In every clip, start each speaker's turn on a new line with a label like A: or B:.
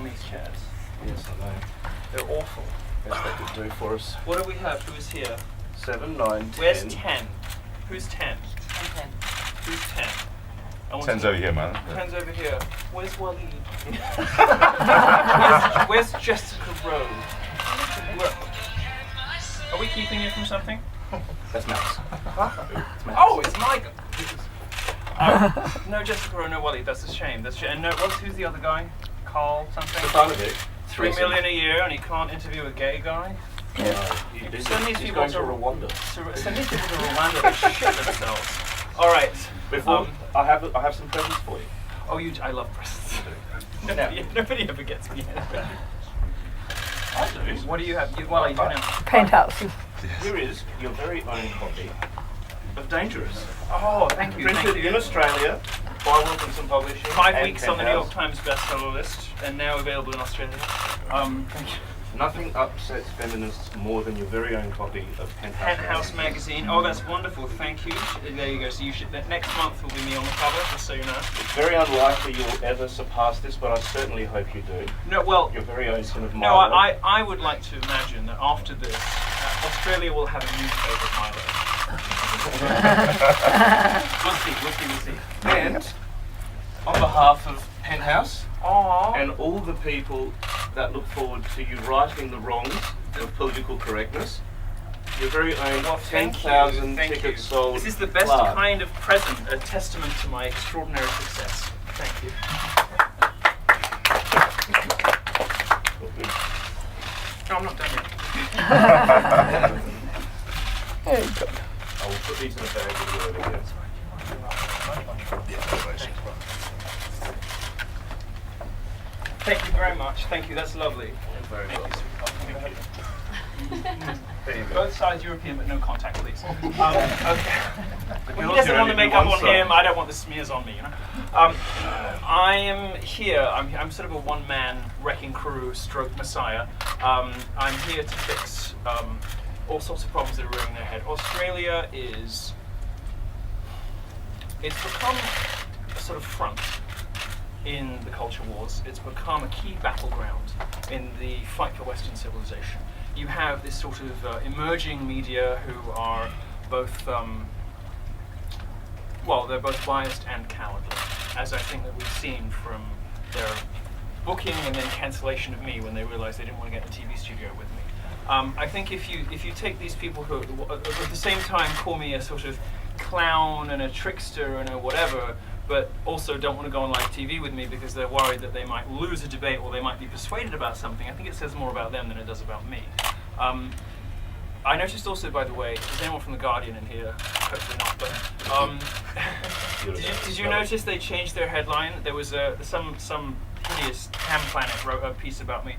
A: on these chairs.
B: Yes, I know.
A: They're awful.
B: Best they could do for us.
A: What do we have? Who is here?
B: 7, 9, 10.
A: Where's 10? Who's 10?
C: I'm 10.
A: Who's 10? I want
D: 10's over here, man.
A: 10's over here. Where's Waleed? where's Jessica Rose? Are we keeping you from something?
B: That's Max.
A: Oh, it's Mike. No Jessica Rose, no Waleed. That's a shame. And no, who's the other guy? Carl something?
B: Stefanovic.
A: 3 million a year, and he can't interview a gay guy. Send these people to
B: Rwanda.
A: Send these people to Rwanda to shit themselves. All right.
B: Before I have some presents for you.
A: Oh, I love presents. Nobody ever gets me anything.
B: I do.
A: What do you have? You do now.
C: Penthouse.
B: Here is your very own copy of Dangerous.
A: Oh, thank you.
B: Printed in Australia by Wilkinson Publishing.
A: 5 weeks on the New
B: Penthouse.
A: York Times bestseller list, and now available in Australia. Thank you.
B: Nothing upsets feminists more than your very own copy of
A: Penthouse magazine. Oh, that's wonderful. Thank you. There you go. So you should. Next month will be me on the cover, just so you know.
B: It's very unlikely you'll ever surpass this, but I certainly hope you do.
A: No, well.
B: Your very own son of
A: No,
B: Milo.
A: I would like to imagine that after this, Australia will have a new favourite Milo. We'll see.
B: And on behalf of Penthouse
A: Aww.
B: and all the people that look forward to you righting the wrongs of political correctness, your very own 10,000 tickets sold.
A: This is the best
B: club.
A: kind of present, a testament to my extraordinary success. Thank you. No, I'm not done yet.
C: Very good.
B: I will put these in a bag with you over here.
A: Thank you very much. Thank you. That's lovely.
B: Very
A: Thank
B: well.
A: you, sweetheart. Thank you.
B: There you go.
A: Both sides European, but no contact, please. Okay.
B: We
A: He
B: also
A: doesn't want
B: only
A: to make
B: do
A: up
B: one
A: on
B: side.
A: him. I don't want the smears on me, you know. I am here. I'm sort of a one-man wrecking crew, stroke messiah. I'm here to fix all sorts of problems that are rearing their head. Australia it's become a sort of front in the culture wars. It's become a key battleground in the fight for Western civilization. You have this sort of emerging media who are both, they're both biased and cowardly, as I think that we've seen from their booking and then cancellation of me when they realized they didn't want to get in the TV studio with me. I think if you take these people who at the same time call me a sort of clown and a trickster and a whatever, but also don't want to go on live TV with me because they're worried that they might lose a debate or they might be persuaded about something, I think it says more about them than it does about me. I noticed also, by the way, is anyone from The Guardian in here? Hopefully not, but did you notice they changed their headline? There was some hideous ham planet wrote a piece about me,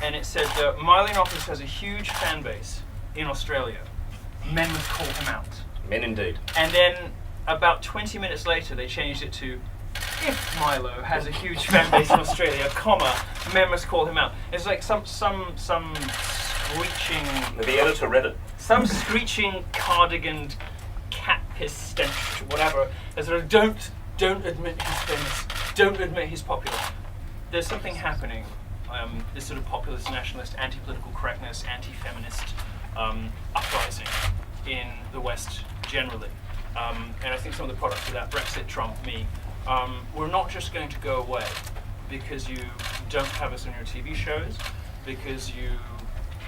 A: and it said Milo Yiannopoulos has a huge fan base in Australia. Men must call him out.
B: Men indeed.
A: And then about 20 minutes later, they changed it to, if Milo has a huge fan base in Australia, comma, men must call him out. It's like some screeching...
B: The editor read it.
A: Some screeching cardigan cat piss stench, whatever. As sort of, don't admit he's famous. Don't admit he's popular. There's something happening. This sort of populist, nationalist, anti-political correctness, anti-feminist uprising in the West generally. And I think some of the products of that, Brexit, Trump, me, we're not just going to go away because you don't have us on your TV shows, because you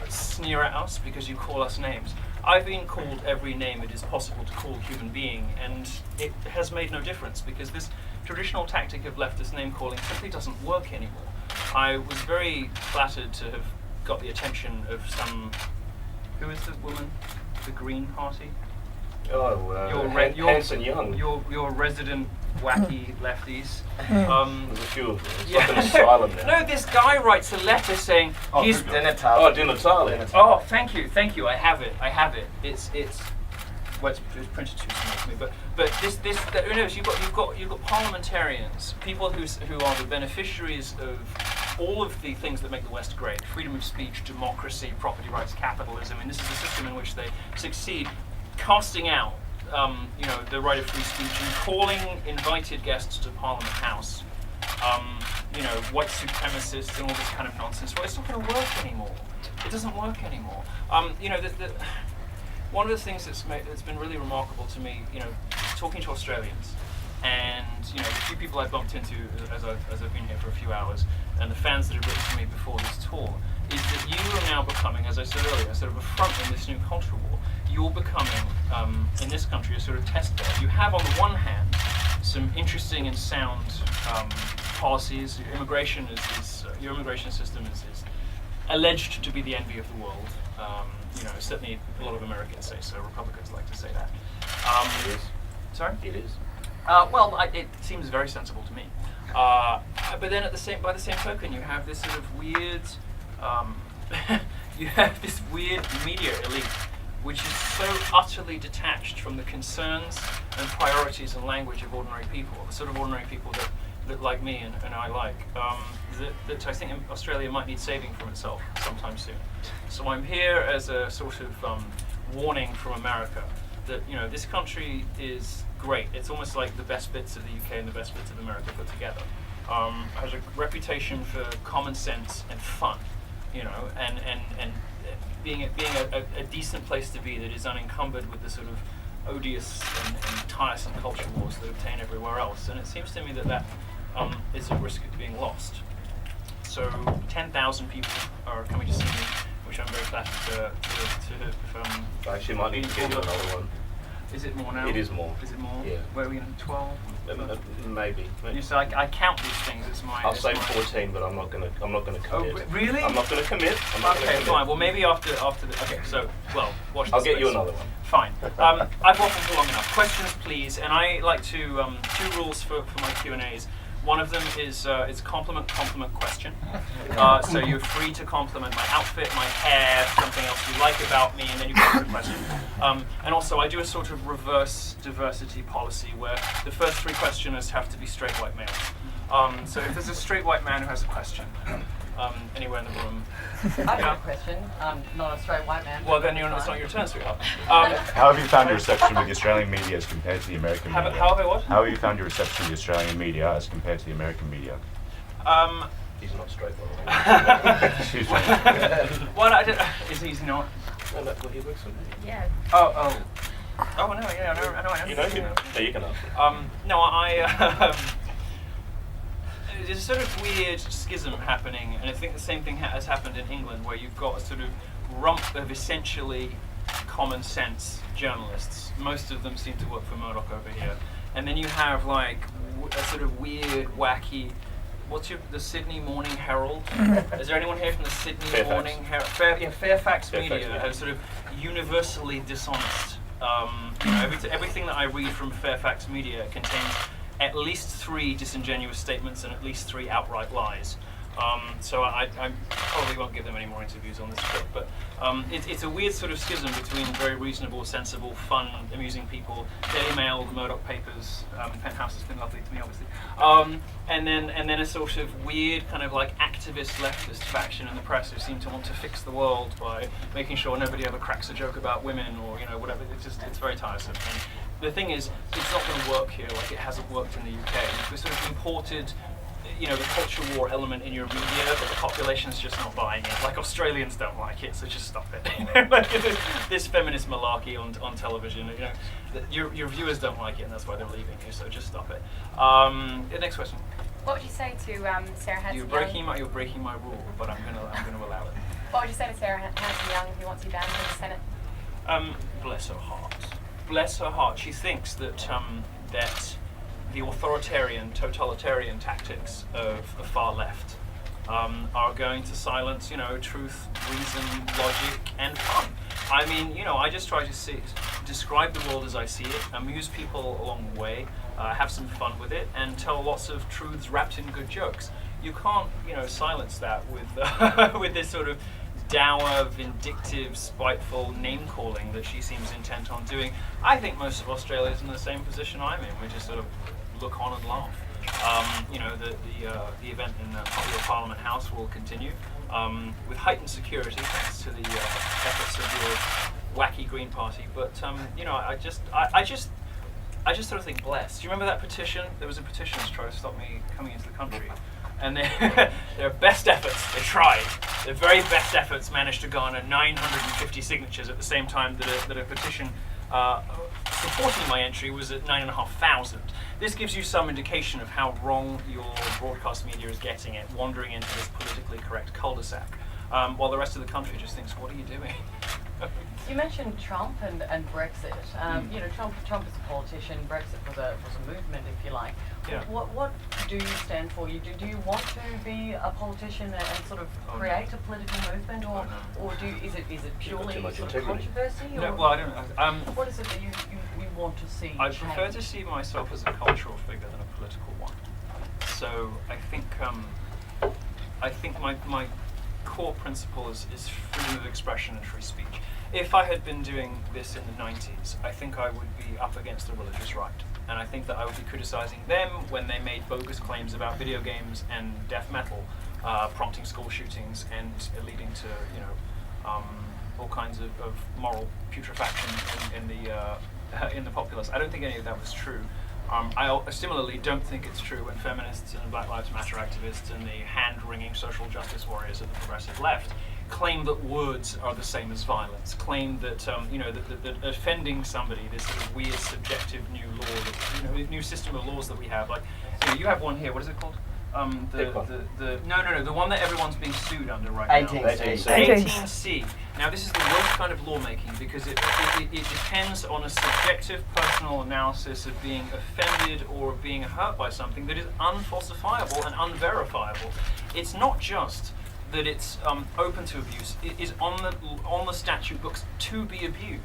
A: sneer at us, because you call us names. I've been called every name it is possible to call a human being, and it has made no difference because this traditional tactic of leftist name calling simply doesn't work anymore. I was very flattered to have got the attention of some, who is the woman? The Green Party?
B: Hanson Young.
A: Your resident wacky lefties.
B: There's a few of them. It's
A: Yeah.
B: like an asylum now.
A: No, this guy writes a letter saying he's.
B: Di Natale.
A: Oh, thank you. I have it. It's well, it's printed too small for me. But who knows? You've got parliamentarians, people who are the beneficiaries of all of the things that make the West great: freedom of speech, democracy, property rights, capitalism. And this is a system in which they succeed, casting out the right of free speech and calling invited guests to Parliament House white supremacists and all this kind of nonsense. Well, it's not going to work anymore. It doesn't work anymore. One of the things that's been really remarkable to me, talking to Australians, and the few people I've bumped into as I've been here for a few hours, and the fans that have written to me before this tour, is that you are now becoming, as I said earlier, sort of a front in this new cultural war. You're becoming, in this country, a sort of test bed. You have, on the one hand, some interesting and sound policies. Your immigration system is alleged to be the envy of the world. Certainly a lot of Americans say so. Republicans like to say that.
B: It is.
A: Sorry?
B: It is.
A: It seems very sensible to me. But then by the same token, you have this sort of weird, media elite, which is so utterly detached from the concerns and priorities and language of ordinary people, the sort of ordinary people that like me and I like, that I think Australia might need saving from itself sometime soon. So I'm here as a sort of warning from America that this country is great. It's almost like the best bits of the UK and the best bits of America put together. Has a reputation for common sense and fun, and being a decent place to be that is unencumbered with the sort of odious and tiresome culture wars that obtain everywhere else. And it seems to me that is at risk of being lost. So 10,000 people are coming to see me, which I'm very flattered to
B: I actually might need to get you another one.
A: Is it more now?
B: It is more.
A: Is it more?
B: Yeah.
A: Where are we in 12?
B: Maybe.
A: You say I count these things as my.
B: I'll say 14, but I'm not gonna commit.
A: Oh, really?
B: I'm not gonna commit.
A: Okay, fine. Well, maybe after the. Okay, so watch this.
B: I'll get you another one.
A: Fine. I've waffled for long enough. Questions, please. And I like to two rules for my Q&As. One of them is it's compliment question. So you're free to compliment my outfit, my hair, something else you like about me, and then you get a question. And also I do a sort of reverse diversity policy where the first three questioners have to be straight white males. So if there's a straight white man who has a question, anywhere in the room.
D: I've got a question. Not a straight white man.
A: Well, then it's not your turn, sweetheart.
E: How have you found your reception with the Australian media as compared to the American media?
A: How have I what?
E: How have you found your reception with the Australian media as compared to the American media?
B: He's not straight, by the way.
E: Excuse me.
A: Well, is he not?
B: No, well, he works for me.
D: Yeah.
A: Oh, no, yeah, I know.
B: You know him. So you can answer.
A: There's a sort of weird schism happening, and I think the same thing has happened in England, where you've got a sort of rump of essentially common sense journalists. Most of them seem to work for Murdoch over here. And then you have like a sort of weird, wacky, the Sydney Morning Herald? Is there anyone here from the Sydney
B: Fairfax.
A: Morning Herald? Fairfax Media is sort of universally dishonest. Everything that I read from Fairfax Media contains at least 3 disingenuous statements and at least 3 outright lies. So I probably won't give them any more interviews on this trip, but it's a weird sort of schism between very reasonable, sensible, fun, amusing people, Daily Mail, the Murdoch papers, Penthouse has been lovely to me, obviously, and then a sort of weird kind of like activist leftist faction in the press who seem to want to fix the world by making sure nobody ever cracks a joke about women or whatever. It's very tiresome. And the thing is, it's not going to work here like it hasn't worked in the UK. We sort of imported the culture war element in your media, but the population's just not buying it. Like Australians don't like it, so just stop it. Like this feminist malarkey on television. Your viewers don't like it, and that's why they're leaving you. So just stop it. The next question.
F: What would you say to Sarah Hanson-Young?
A: You're breaking my rule, but I'm gonna allow it.
F: What would you say to Sarah Hanson-Young if he wants you banned from the Senate?
A: Bless her heart. Bless her heart. She thinks that that the authoritarian, totalitarian tactics of the far left are going to silence, truth, reason, logic, and fun. I mean, I just try to describe the world as I see it, amuse people along the way, have some fun with it, and tell lots of truths wrapped in good jokes. You can't, silence that with with this sort of dour, vindictive, spiteful name-calling that she seems intent on doing. I think most of Australia is in the same position I'm in. We just sort of look on and laugh. The event in the Popular Parliament House will continue with heightened security thanks to the efforts of your wacky Green Party. But I I just sort of think blessed. Do you remember that petition? There was a petition to try to stop me coming into the country. And their best efforts, they tried, their very best efforts managed to garner 950 signatures at the same time that a petition supporting my entry was at 9,500. This gives you some indication of how wrong your broadcast media is getting it, wandering into this politically correct cul-de-sac, while the rest of the country just thinks, what are you doing?
D: You mentioned Trump and Brexit. You know, Trump is a politician. Brexit was a movement, if you like.
A: Yeah.
D: What do you stand for? Do you want to be a politician and sort of create a political movement, or is it purely
B: too much
D: sort of
B: integrity.
D: controversy?
A: No,
D: Or
A: well, I don't know.
D: what is it that you want to see?
A: I
D: change?
A: prefer to see myself as a cultural figure than a political one. So I think my core principle is freedom of expression and free speech. If I had been doing this in the 90s, I think I would be up against the religious right. And I think that I would be criticizing them when they made bogus claims about video games and death metal, prompting school shootings and leading to, you know, all kinds of moral putrefaction in the populace. I don't think any of that was true. I similarly don't think it's true when feminists and Black Lives Matter activists and the hand-wringing social justice warriors of the progressive left claim that words are the same as violence, claim that that offending somebody, this sort of weird subjective new law, new system of laws that we have. Like, you have one here. What is it called? The one that everyone's being sued under right now. 18C. Now, this is the worst kind of lawmaking because it depends on a subjective personal analysis of being offended or being hurt by something that is unfalsifiable and unverifiable. It's not just that it's open to abuse. It is on the statute books to be abused.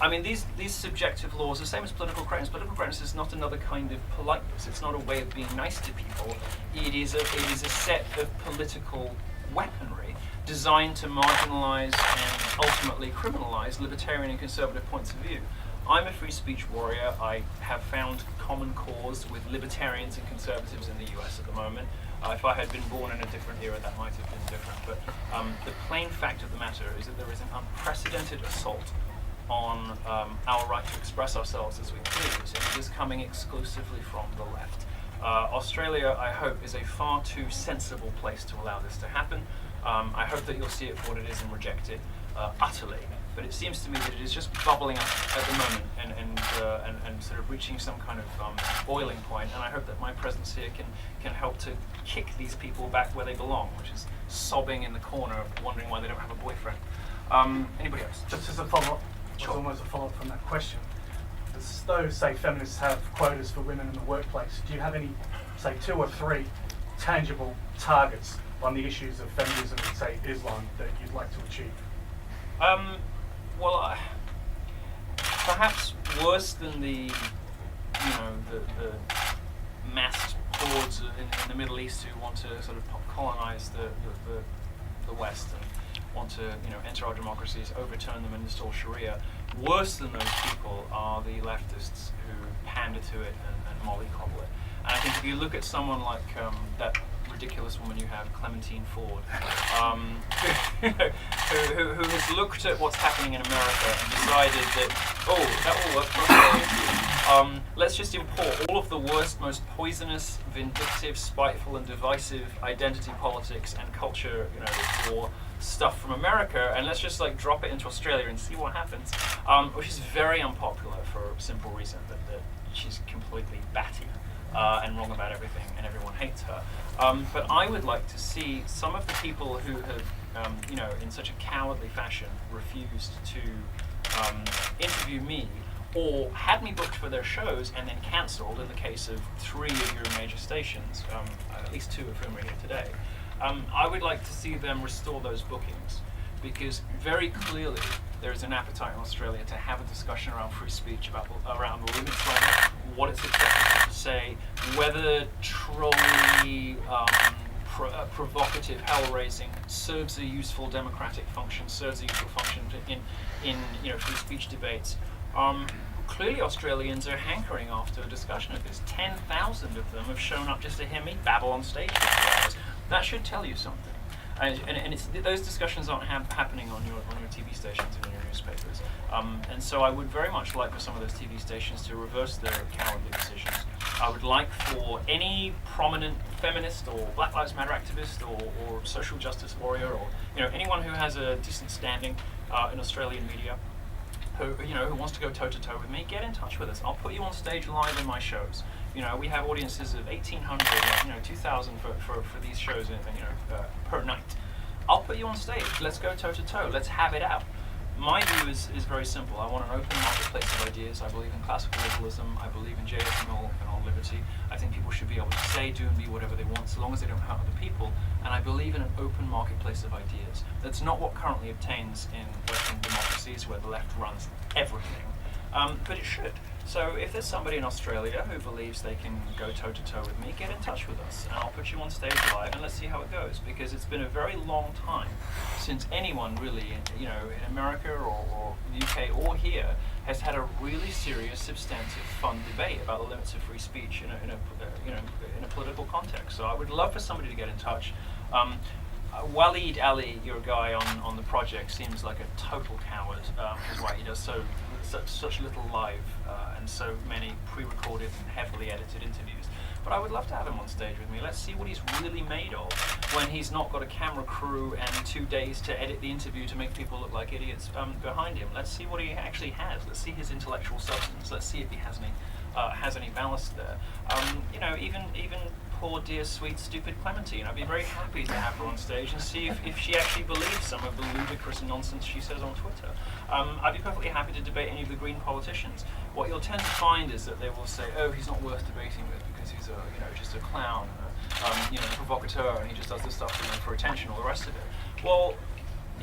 A: I mean, these subjective laws are the same as political correctness. Political correctness is not another kind of politeness. It's not a way of being nice to people. It is a set of political weaponry designed to marginalize and ultimately criminalize libertarian and conservative points of view. I'm a free speech warrior. I have found common cause with libertarians and conservatives in the US at the moment. If I had been born in a different era, that might have been different. But the plain fact of the matter is that there is an unprecedented assault on our right to express ourselves as we please, and it is coming exclusively from the left. Australia, I hope, is a far too sensible place to allow this to happen. I hope that you'll see it for what it is and reject it utterly. But it seems to me that it is just bubbling up at the moment and sort of reaching some kind of boiling point. And I hope that my presence here can help to kick these people back where they belong, which is sobbing in the corner, wondering why they don't have a boyfriend. Anybody else?
C: Just as a follow-up,
A: Sure.
C: almost a follow-up from that question. As though, say, feminists have quotas for women in the workplace, do you have any, say, 2 or 3 tangible targets on the issues of feminism and, say, Islam that you'd like to achieve?
A: Well, perhaps worse than the massed hordes in the Middle East who want to sort of colonize the West and want to enter our democracies, overturn them and install Sharia. Worse than those people are the leftists who pander to it and mollycoddle it. And I think if you look at someone like that ridiculous woman you have, Clementine Ford, who has looked at what's happening in America and decided that, that will work for us. Let's just import all of the worst, most poisonous, vindictive, spiteful, and divisive identity politics and culture, war stuff from America, and let's just drop it into Australia and see what happens. Which is very unpopular for a simple reason that she's completely batty and wrong about everything, and everyone hates her. But I would like to see some of the people who have, in such a cowardly fashion, refused to interview me, or had me booked for their shows and then cancelled in the case of 3 of your major stations, at least 2 of whom are here today. I would like to see them restore those bookings, because very clearly there is an appetite in Australia to have a discussion around free speech, around the limits on it, what it's acceptable to say, whether trolly, provocative, hell-raising serves a useful democratic function, serves a useful function in free speech debates. Clearly Australians are hankering after a discussion of this. 10,000 of them have shown up just to hear me babble on stage for 2 hours. That should tell you something. And it's, those discussions aren't happening on your TV stations and on your newspapers. And so I would very much like for some of those TV stations to reverse their cowardly decisions. I would like for any prominent feminist or Black Lives Matter activist or social justice warrior or anyone who has a decent standing in Australian media who wants to go toe to toe with me, get in touch with us. I'll put you on stage live in my shows. We have audiences of 1,800, 2,000 for these shows, per night. I'll put you on stage. Let's go toe to toe. Let's have it out. My view is very simple. I want an open marketplace of ideas. I believe in classical liberalism. I believe in JSML and all liberty. I think people should be able to say, do, and be whatever they want, so long as they don't hurt other people. And I believe in an open marketplace of ideas. That's not what currently obtains in Western democracies, where the left runs everything. But it should. So if there's somebody in Australia who believes they can go toe to toe with me, get in touch with us, and I'll put you on stage live, and let's see how it goes. Because it's been a very long time since anyone really, in America or the UK or here, has had a really serious, substantive, fun debate about the limits of free speech in a political context. So I would love for somebody to get in touch. Waleed Ali, your guy on the project, seems like a total coward, which is why he does such little live and so many pre-recorded and heavily edited interviews. But I would love to have him on stage with me. Let's see what he's really made of when he's not got a camera crew and 2 days to edit the interview to make people look like idiots behind him. Let's see what he actually has. Let's see his intellectual substance. Let's see if he has any ballast there. Even poor, dear, sweet, stupid Clementine. I'd be very happy to have her on stage and see if she actually believes some of the ludicrous nonsense she says on Twitter. I'd be perfectly happy to debate any of the Green politicians. What you'll tend to find is that they will say, oh, he's not worth debating with because he's just a clown, a provocateur, and he just does this stuff for attention, all the rest of it. Well,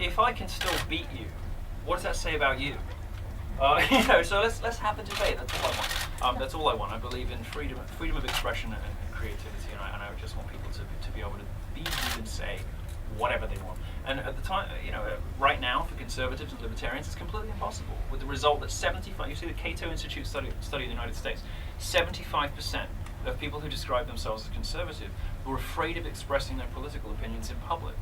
A: if I can still beat you, what does that say about you? So let's have the debate. That's all I want. That's all I want. I believe in freedom of expression and creativity, and I just want people to be able to be you and say whatever they want. And at the time, right now for conservatives and libertarians, it's completely impossible. With the result that 75, you see the Cato Institute study in the United States, 75% of people who describe themselves as conservative were afraid of expressing their political opinions in public.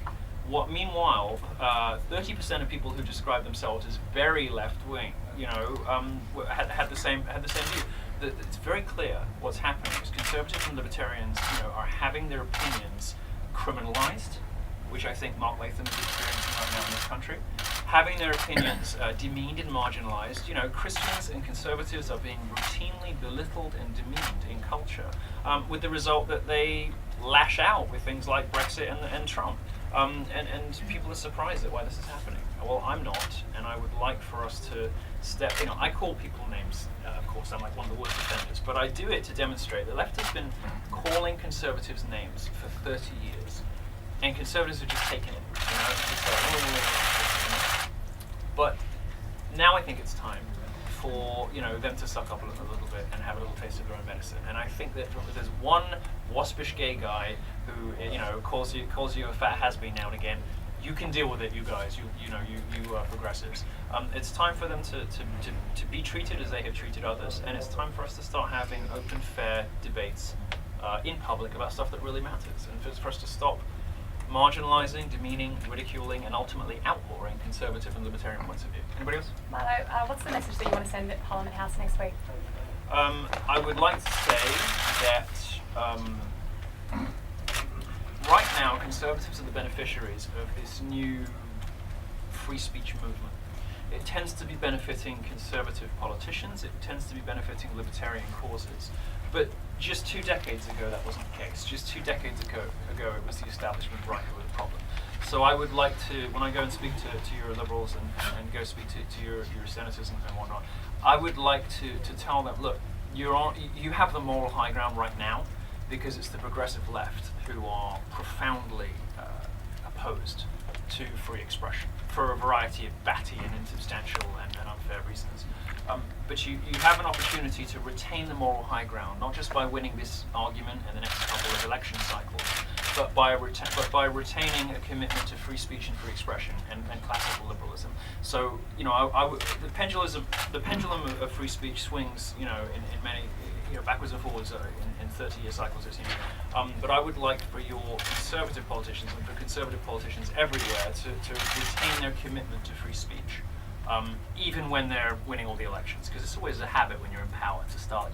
A: Meanwhile, 30% of people who describe themselves as very left-wing, had the same view. It's very clear what's happening is conservatives and libertarians, are having their opinions criminalized, which I think Mark Latham is experiencing right now in this country. Having their opinions demeaned and marginalized. Christians and conservatives are being routinely belittled and demeaned in culture, with the result that they lash out with things like Brexit and Trump. And people are surprised at why this is happening. Well, I'm not, and I would like for us to step. I call people names. Of course, I'm like one of the worst offenders, but I do it to demonstrate the left has been calling conservatives names for 30 years, and conservatives have just taken it. But now I think it's time for them to suck up a little bit and have a little taste of their own medicine. And I think that if there's one waspish gay guy who calls you a fat has-been now and again, you can deal with it, you guys. You progressives. It's time for them to be treated as they have treated others, and it's time for us to start having open, fair debates in public about stuff that really matters, and for us to stop marginalizing, demeaning, ridiculing, and ultimately outlawing conservative and libertarian points of view. Anybody else?
F: Milo, what's the message that you want to send at Parliament House next week?
A: I would like to say that right now conservatives are the beneficiaries of this new free speech movement. It tends to be benefiting conservative politicians, it tends to be benefiting libertarian causes. But just 2 decades ago, that wasn't the case. Just 2 decades ago, it was the establishment right who were the problem. So I would like to, when I go and speak to your liberals and go speak to your senators and whatnot, I would like to tell them, look, you have the moral high ground right now because it's the progressive left who are profoundly opposed to free expression for a variety of batty and insubstantial and unfair reasons. But you have an opportunity to retain the moral high ground, not just by winning this argument in the next couple of election cycles, but by retaining a commitment to free speech and free expression and classical liberalism. So the pendulum of free speech swings in many backwards and forwards in 30-year cycles, it seems. But I would like for your conservative politicians and for conservative politicians everywhere to retain their commitment to free speech. Even when they're winning all the elections, because it's always a habit when you're in power to start,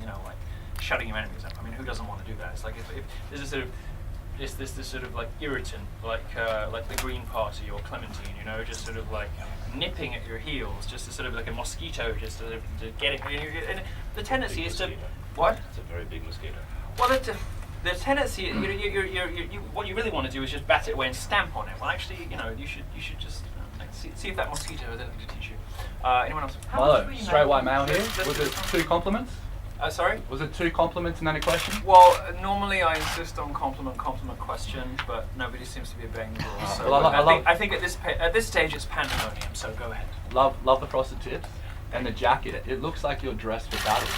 A: shutting your enemies up. I mean, who doesn't want to do that? It's like if there's this sort of like irritant, like the Green Party or Clementine, just sort of like nipping at your heels, just to sort of like a mosquito, just to get it. And the tendency is to what?
B: It's a very big mosquito.
A: Well, the tendency, what you really want to do is just bat it away and stamp on it. Well, actually, you should just see if that mosquito has anything to teach you. Anyone else?
G: Milo, straight white male here. Was it 2 compliments?
A: Sorry?
G: Was it 2 compliments and then a question?
A: Well, normally I insist on compliment question, but nobody seems to be obeying the rules. So
G: Well,
A: I think at this stage it's pandemonium. So go ahead.
G: Love the frosted tips and the jacket. It looks like you're dressed for battle.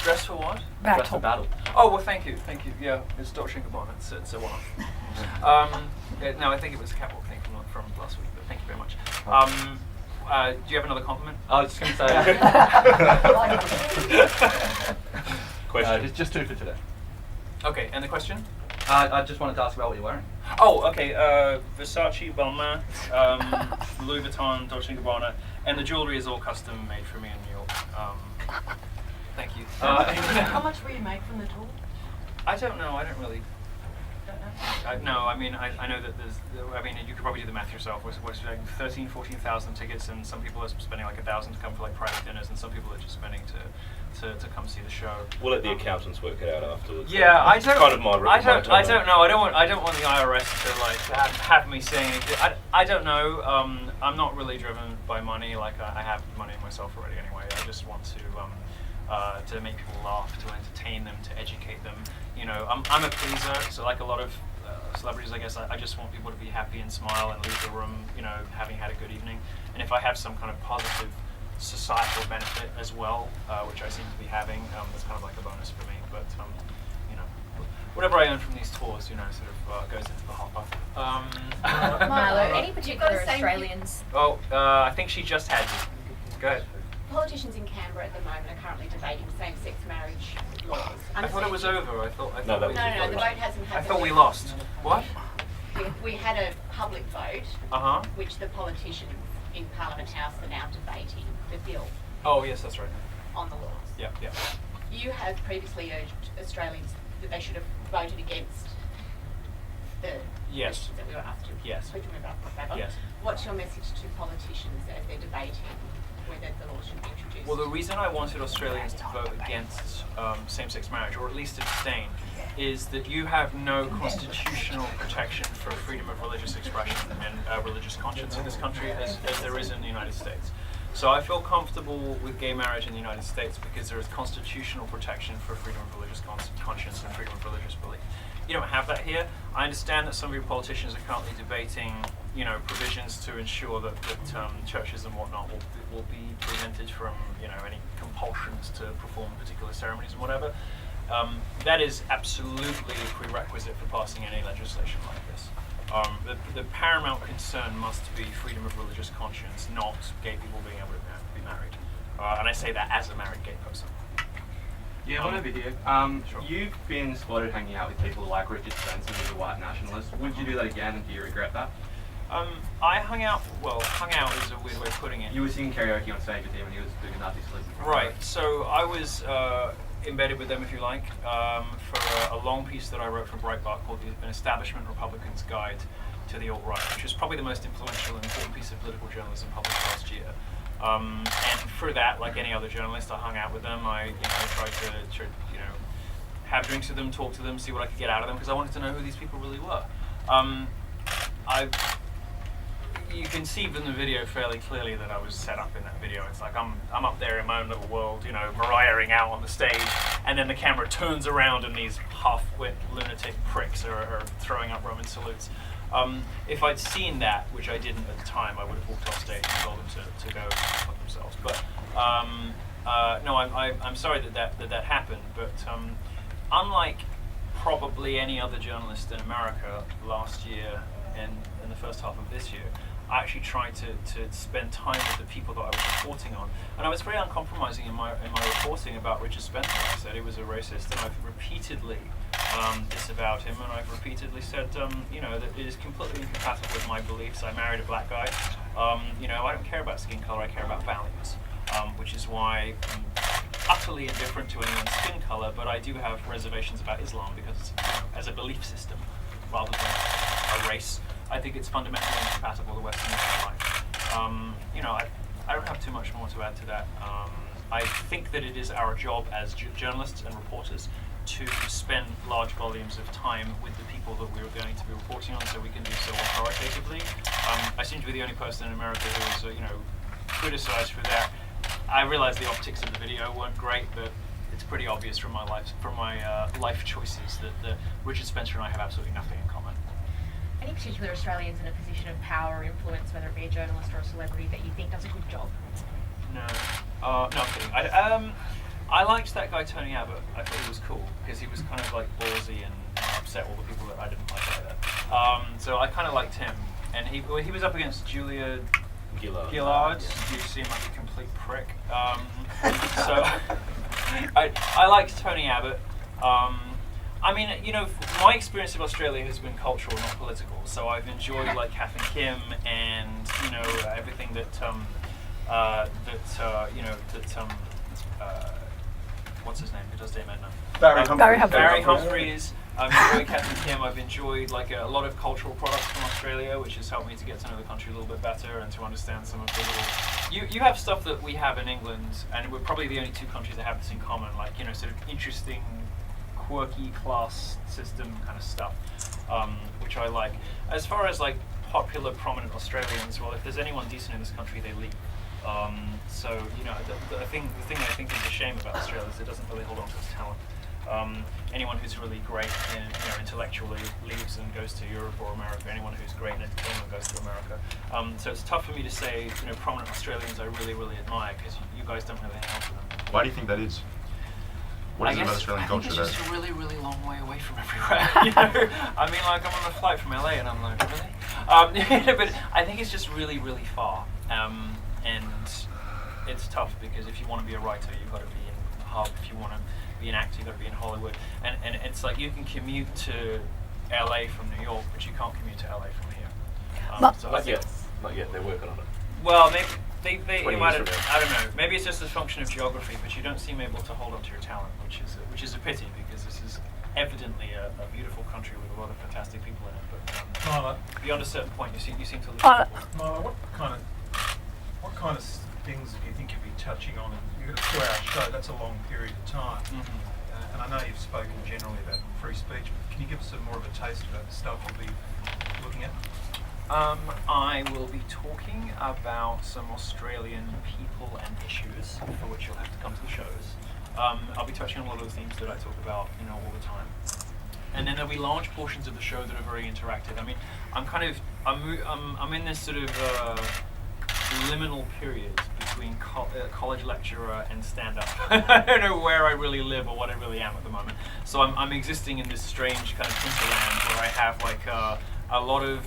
A: Dress for what?
G: Dressed for battle.
A: Oh well, thank you. Yeah, it's Dolce & Gabbana. It's a one-off. No, I think it was a catwalk thing from last week. But thank you very much. Do you have another compliment?
G: I was just going to say.
B: Question.
G: Just 2 for today.
A: Okay, and the question?
G: I just wanted to ask about what you're wearing.
A: Oh, okay. Versace, Balmain, Louis Vuitton, Dolce & Gabbana, and the jewelry is all custom made for me in New York. Thank you.
D: How much will you make from the tool?
A: I don't know. I don't really.
D: Don't know.
A: No, I mean, I know that you could probably do the math yourself. We're like 13,000, 14,000 tickets, and some people are spending like 1,000 to come for like private dinners, and some people are just spending to come see the show.
B: We'll let the accountants work it out afterwards.
A: Yeah, I don't.
B: Kind of my
A: I don't know. I don't want the IRS to like have me saying anything. I don't know. I'm not really driven by money. Like I have money myself already anyway. I just want to make people laugh, to entertain them, to educate them. I'm a pleaser, so like a lot of celebrities, I guess, I just want people to be happy and smile and leave the room, having had a good evening. And if I have some kind of positive societal benefit as well, which I seem to be having, that's kind of like a bonus for me. But whatever I earn from these tours, sort of goes into the hopper.
F: Milo, any
H: You've got
F: particular
H: to say-
F: Australians?
A: Oh, I think she just had you. Go ahead.
H: Politicians in Canberra at the moment are currently debating same-sex marriage laws.
A: I thought it was over. I thought.
B: No, that
A: we-
B: was
H: No, the vote hasn't
A: I
H: happened.
A: thought we lost. What?
H: We had a public vote,
A: Uh-huh.
H: which the politicians in Parliament House are now debating the bill
A: Oh, yes, that's right.
H: on the laws.
A: Yeah.
H: You have previously urged Australians that they should have voted against the
A: Yes.
H: questions that we were asked to
A: Yes.
H: put to move up or whatever.
A: Yes.
H: What's your message to politicians as they're debating whether the law should be introduced?
A: Well, the reason I wanted Australians to vote against same-sex marriage, or at least abstain, is that you have no constitutional protection for freedom of religious expression and religious conscience in this country as there is in the United States. So I feel comfortable with gay marriage in the United States because there is constitutional protection for freedom of religious conscience and freedom of religious belief. You don't have that here. I understand that some of your politicians are currently debating, provisions to ensure that churches and whatnot will be prevented from, any compulsions to perform particular ceremonies and whatever. That is absolutely a prerequisite for passing any legislation like this. The paramount concern must be freedom of religious conscience, not gay people being able to be married. And I say that as a married gay person.
I: Yeah, one over here.
A: Sure.
I: You've been spotted hanging out with people like Richard Spencer, who's a white nationalist. Would you do that again, and do you regret that?
A: I hung out is a weird way of putting it.
I: You were singing karaoke on stage with him, and he was doing a Nazi salute.
A: Right, so I was embedded with them, if you like, for a long piece that I wrote for Breitbart called An Establishment Republican's Guide to the Alt-Right, which is probably the most influential and important piece of political journalism published last year. And for that, like any other journalist, I hung out with them. I tried to have drinks with them, talk to them, see what I could get out of them, because I wanted to know who these people really were. You can see from the video fairly clearly that I was set up in that video. It's like I'm up there in my own little world, Mariahing out on the stage, and then the camera turns around and these half-wit lunatic pricks are throwing up Roman salutes. If I'd seen that, which I didn't at the time, I would have walked off stage and told them to go fuck themselves. But no, I'm sorry that happened. But unlike probably any other journalist in America last year and in the first half of this year, I actually tried to spend time with the people that I was reporting on. And I was very uncompromising in my reporting about Richard Spencer. I said he was a racist, and I've repeatedly disavowed him, and I've repeatedly said, you know, that it is completely incompatible with my beliefs. I married a black guy. You know, I don't care about skin color, I care about values, which is why I'm utterly indifferent to anyone's skin color, but I do have reservations about Islam because, you know, as a belief system rather than a race, I think it's fundamentally incompatible with Western life. You know, I don't have too much more to add to that. I think that it is our job as journalists and reporters to spend large volumes of time with the people that we're going to be reporting on, so we can do so authoritatively. I seem to be the only person in America who is, you know, criticized for that. I realize the optics of the video weren't great, but it's pretty obvious from my life choices that Richard Spencer and I have absolutely nothing in common.
F: Any particular Australians in a position of power or influence, whether it be a journalist or a celebrity, that you think does a good job?
A: No. No, I'm kidding. I liked that guy Tony Abbott. I thought he was cool because he was kind of like ballsy and upset all the people that I didn't like either. So I kind of liked him. And he was up against Julia Gillard. You seem like a complete prick. So I liked Tony Abbott. I mean, you know, my experience of Australia has been cultural, not political. So I've enjoyed like Kath and Kim, and you know everything that what's his name? Who does Dame Edna? Barry Humphries. I've enjoyed Kath and Kim. I've enjoyed like a lot of cultural products from Australia, which has helped me to get to know the country a little bit better and to understand some of the little. You have stuff that we have in England, and we're probably the only two countries that have this in common. Like, you know, sort of interesting, quirky class system kind of stuff, which I like. As far as like popular, prominent Australians, well, if there's anyone decent in this country, they leave. So you know, the thing I think is a shame about Australia is it doesn't really hold on to its talent. Anyone who's really great in, you know, intellectually leaves and goes to Europe or America. Anyone who's great in entertainment goes to America. So it's tough for me to say, you know, prominent Australians I really, really admire, because you guys don't really hang on to them.
E: Why do you think that is? What is it about Australian culture
A: it's
E: that?
A: just a really, really long way away from everywhere. You know? I mean, like, I'm on a flight from LA and I'm like, really? But I think it's just really, really far. And it's tough because if you want to be a writer, you've got to be in the hub. If you want to be an actor, you've got to be in Hollywood. And it's like you can commute to LA from New York, but you can't commute to LA from here. So
B: Not yet. They're working on it.
A: Well, maybe they might have,
B: years from now.
A: I don't know. Maybe it's just a function of geography, but you don't seem able to hold on to your talent, which is a pity, because this is evidently a beautiful country with a lot of fantastic people in it. But
J: Milo,
A: beyond a certain point, you seem to lose people.
J: Milo, what kind of things do you think you'd be touching on? You've got a 2-hour show. That's a long period of time. And I know you've spoken generally about free speech, but can you give us more of a taste about the stuff we'll be looking at?
A: I will be talking about some Australian people and issues for which you'll have to come to the shows. I'll be touching on a lot of the themes that I talk about, you know, all the time. And then there'll be large portions of the show that are very interactive. I mean, I'm in this sort of liminal period between college lecturer and stand-up. I don't know where I really live or what I really am at the moment. So I'm existing in this strange kind of hinterland where I have like a lot of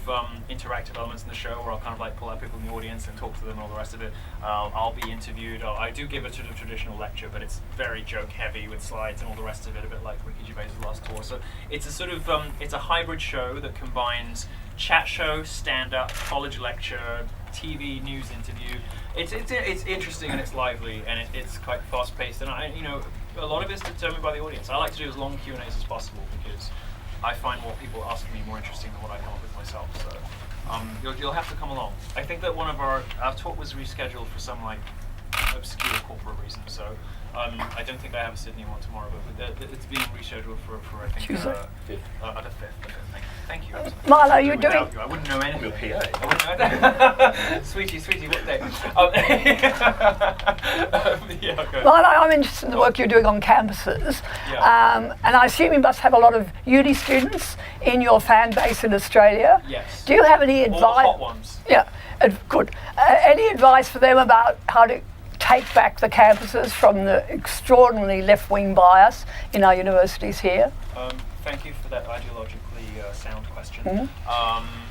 A: interactive elements in the show where I'll kind of like pull out people in the audience and talk to them and all the rest of it. I'll be interviewed. I do give a sort of traditional lecture, but it's very joke heavy with slides and all the rest of it, a bit like Ricky Gervais' last tour. So it's a sort of it's a hybrid show that combines chat show, stand-up, college lecture, TV news interview. It's interesting and it's lively and it's quite fast-paced, and a lot of it's determined by the audience. I like to do as long Q&As as possible because I find what people ask me more interesting than what I come up with myself. So you'll have to come along. I think that one of our talk was rescheduled for some like obscure corporate reason. So I don't think I have a Sydney one tomorrow, but it's being rescheduled for I think the 5th. Thank you.
K: Milo, you're doing.
A: I wouldn't know anything.
B: Your PA.
A: I wouldn't know that. Sweetie, what day? Yeah, okay.
K: Milo, I'm interested in the work you're doing on campuses.
A: Yeah.
K: And I assume you must have a lot of uni students in your fan base in Australia.
A: Yes.
K: Do you have any advice?
A: All the hot ones.
K: Yeah, good. Any advice for them about how to take back the campuses from the extraordinarily left-wing bias in our universities here?
A: Thank you for that ideologically sound question.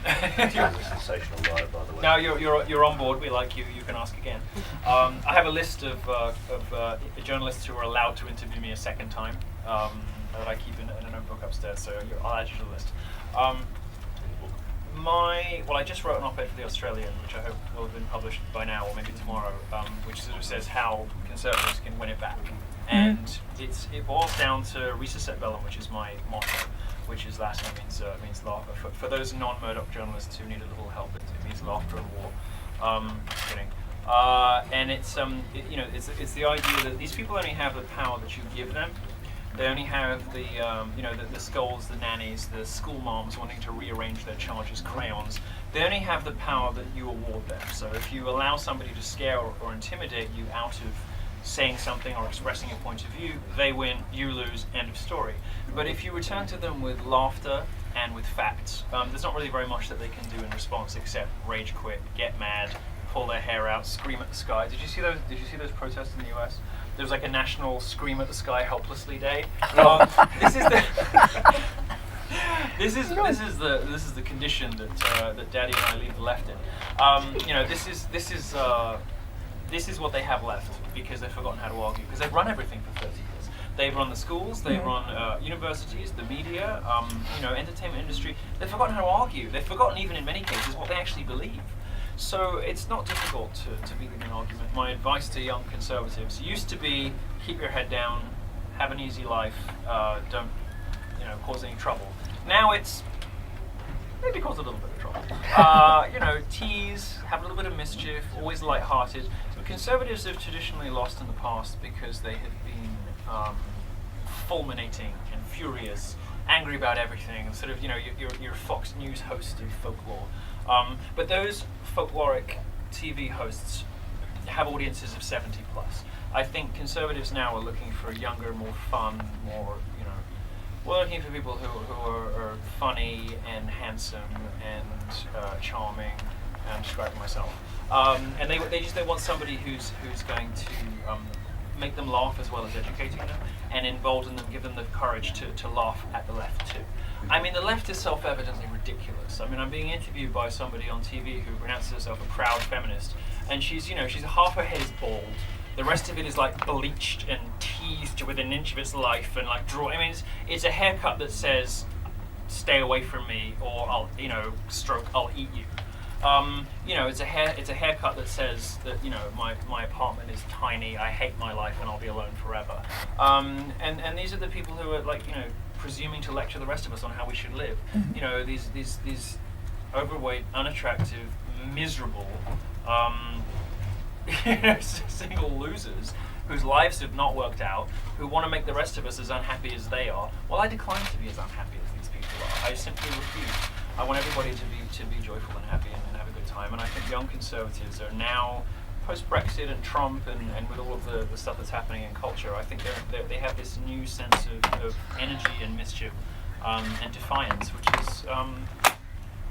B: Sensational liar, by the way.
A: Now you're on board. We like you. You can ask again. I have a list of journalists who are allowed to interview me a second time that I keep in a notebook upstairs. So I'll add you to the list. I just wrote an op-ed for the Australian, which I hope will have been published by now or maybe tomorrow, which sort of says how Conservatives can win it back. And it boils down to Risus et Bellum, which is my motto, which is Latin, means laughter. For those non-Murdoch journalists who need a little help, it means laughter and war. Kidding. And it's the idea that these people only have the power that you give them. They only have the skulls, the nannies, the school moms wanting to rearrange their charges, crayons. They only have the power that you award them. So if you allow somebody to scare or intimidate you out of saying something or expressing a point of view, they win, you lose, end of story. But if you return to them with laughter and with facts, there's not really very much that they can do in response except rage quit, get mad, pull their hair out, scream at the sky. Did you see those protests in the US? There was like a national scream at the sky helplessly day. This is the condition that Daddy and I leave the left in. This is what they have left because they've forgotten how to argue, because they've run everything for 30 years. They've run the schools, they've run universities, the media, entertainment industry. They've forgotten how to argue. They've forgotten, even in many cases, what they actually believe. So it's not difficult to beat them in argument. My advice to young Conservatives used to be, keep your head down, have an easy life, don't cause any trouble. Now it's maybe cause a little bit of trouble. Tease, have a little bit of mischief, always lighthearted. Conservatives have traditionally lost in the past because they have been fulminating and furious, angry about everything, sort of, your Fox News host of folklore. But those folkloric TV hosts have audiences of 70 plus. I think Conservatives now are looking for younger, more fun, more, we're looking for people who are funny and handsome and charming, and describing myself. And they want somebody who's going to make them laugh as well as educating them, and embolden them, give them the courage to laugh at the left too. I mean, the left is self-evidently ridiculous. I mean, I'm being interviewed by somebody on TV who pronounces herself a proud feminist, and she's half her head is bald. The rest of it is like bleached and teased within an inch of its life, and like draw. I mean, it's a haircut that says, "Stay away from me," or "I'll eat you." It's a haircut that says that my apartment is tiny, I hate my life, and I'll be alone forever. And these are the people who are presuming to lecture the rest of us on how we should live. These overweight, unattractive, miserable, single losers whose lives have not worked out, who want to make the rest of us as unhappy as they are. Well, I decline to be as unhappy as these people are. I simply refuse. I want everybody to be joyful and happy and have a good time. And I think young Conservatives are now, post-Brexit and Trump and with all of the stuff that's happening in culture, I think they have this new sense of energy and mischief and defiance,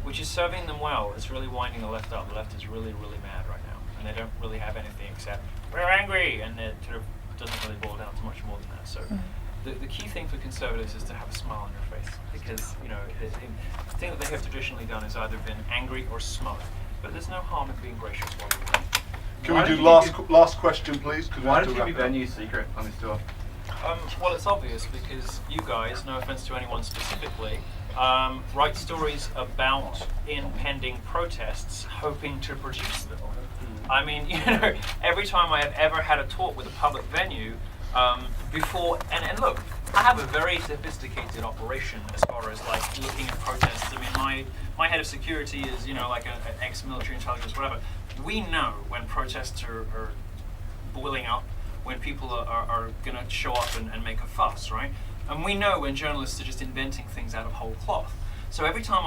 A: which is serving them well. It's really winding the left up. The left is really, really mad right now. And they don't really have anything except, we're angry! And it sort of doesn't really boil down to much more than that. So the key thing for Conservatives is to have a smile on your face, because the thing that they have traditionally done is either been angry or smug. But there's no harm in being gracious while you're there.
L: Can we do last question, please?
I: Why did you keep your venue secret on this tour?
A: Well, it's obvious because you guys, no offense to anyone specifically, write stories about impending protests, hoping to produce them. I mean, every time I have ever had a talk with a public venue, before, and look, I have a very sophisticated operation as far as looking at protests. I mean, my head of security is, like an ex-military intelligence, whatever. We know when protests are boiling up, when people are going to show up and make a fuss, right? And we know when journalists are just inventing things out of whole cloth. So every time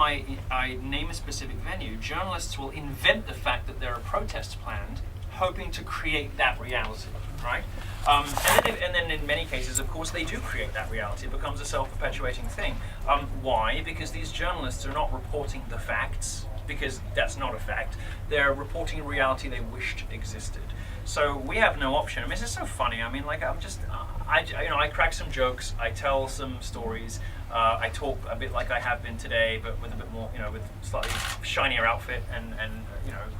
A: I name a specific venue, journalists will invent the fact that there are protests planned, hoping to create that reality, right? And then in many cases, of course, they do create that reality. It becomes a self-perpetuating thing. Why? Because these journalists are not reporting the facts, because that's not a fact. They're reporting a reality they wished existed. So we have no option. I mean, this is so funny. I mean, like, I crack some jokes, I tell some stories, I talk a bit like I have been today, but with a bit more, with slightly shinier outfit and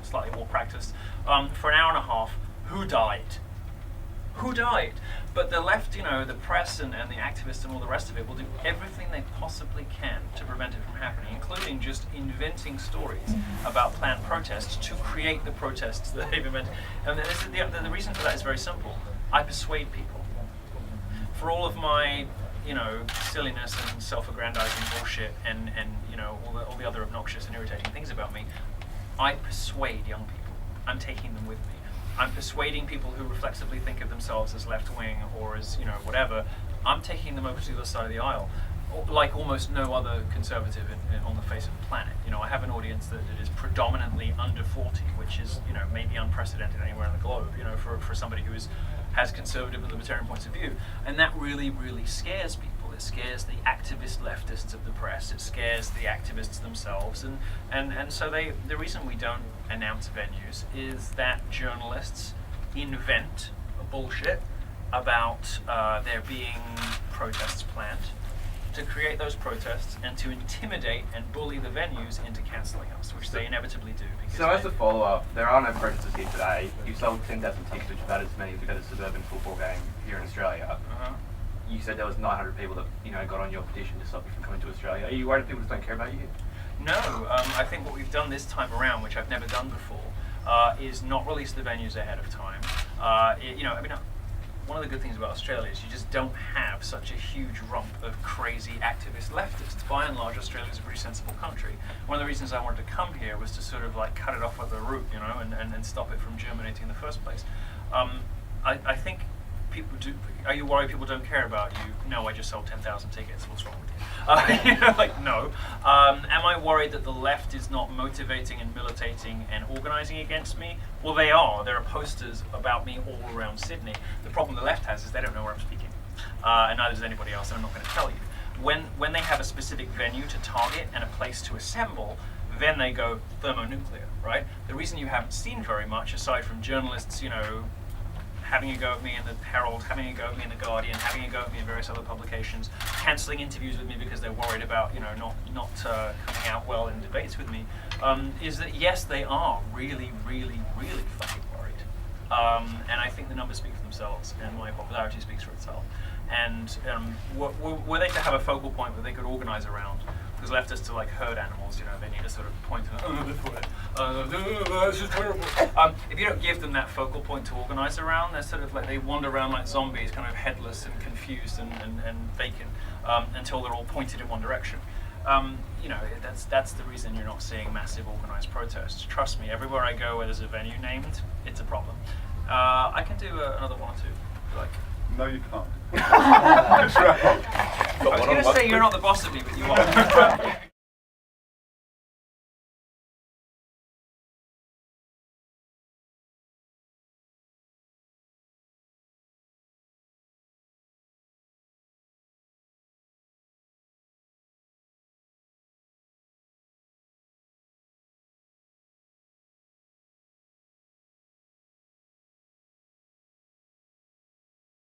A: slightly more practice. For an hour and a half, who died? Who died? But the left, the press and the activists and all the rest of it will do everything they possibly can to prevent it from happening, including just inventing stories about planned protests to create the protests that they've invented. And this is the reason for that is very simple. I persuade people. For all of my, silliness and self-aggrandizing bullshit and all the other obnoxious and irritating things about me, I persuade young people. I'm taking them with me. I'm persuading people who reflexively think of themselves as left-wing or as, whatever. I'm taking them over to the other side of the aisle, like almost no other conservative on the face of the planet. I have an audience that is predominantly under 40, which is, maybe unprecedented anywhere in the globe, for somebody who has conservative and libertarian points of view. And that really, really scares people. It scares the activist leftists of the press. It scares the activists themselves. And so the reason we don't announce venues is that journalists invent bullshit about there being protests planned to create those protests and to intimidate and bully the venues into cancelling us, which they inevitably do.
I: So as a follow-up, there are no protesters here today. You've sold 10,000 tickets, which is about as many as we got a suburban football game here in Australia. You said there was 900 people that got on your petition to stop you from coming to Australia. Are you worried that people just don't care about you?
A: No, I think what we've done this time around, which I've never done before, is not release the venues ahead of time. One of the good things about Australia is you just don't have such a huge rump of crazy activist leftists. By and large, Australia is a pretty sensible country. One of the reasons I wanted to come here was to sort of like cut it off at the root, and stop it from germinating in the first place. I think people do. Are you worried people don't care about you? No, I just sold 10,000 tickets. What's wrong with you? No. Am I worried that the left is not motivating and militating and organising against me? Well, they are. There are posters about me all around Sydney. The problem the left has is they don't know where I'm speaking, and neither does anybody else. And I'm not going to tell you. When they have a specific venue to target and a place to assemble, then they go thermonuclear, right? The reason you haven't seen very much, aside from journalists, having a go at me in the Herald, having a go at me in the Guardian, having a go at me in various other publications, cancelling interviews with me because they're worried about, not coming out well in debates with me, is that yes, they are really, really, really fucking worried. And I think the numbers speak for themselves, and my popularity speaks for itself. And were they to have a focal point that they could organise around, because leftists are like herd animals, they need to sort of point to, this is terrible. If you don't give them that focal point to organise around, they're sort of like, they wander around like zombies, kind of headless and confused and vacant, until they're all pointed in one direction. That's the reason you're not seeing massive organised protests. Trust me, everywhere I go where there's a venue named, it's a problem. I can do another one or two, like.
L: No, you can't.
A: I was going to say you're not the boss of me, but you are.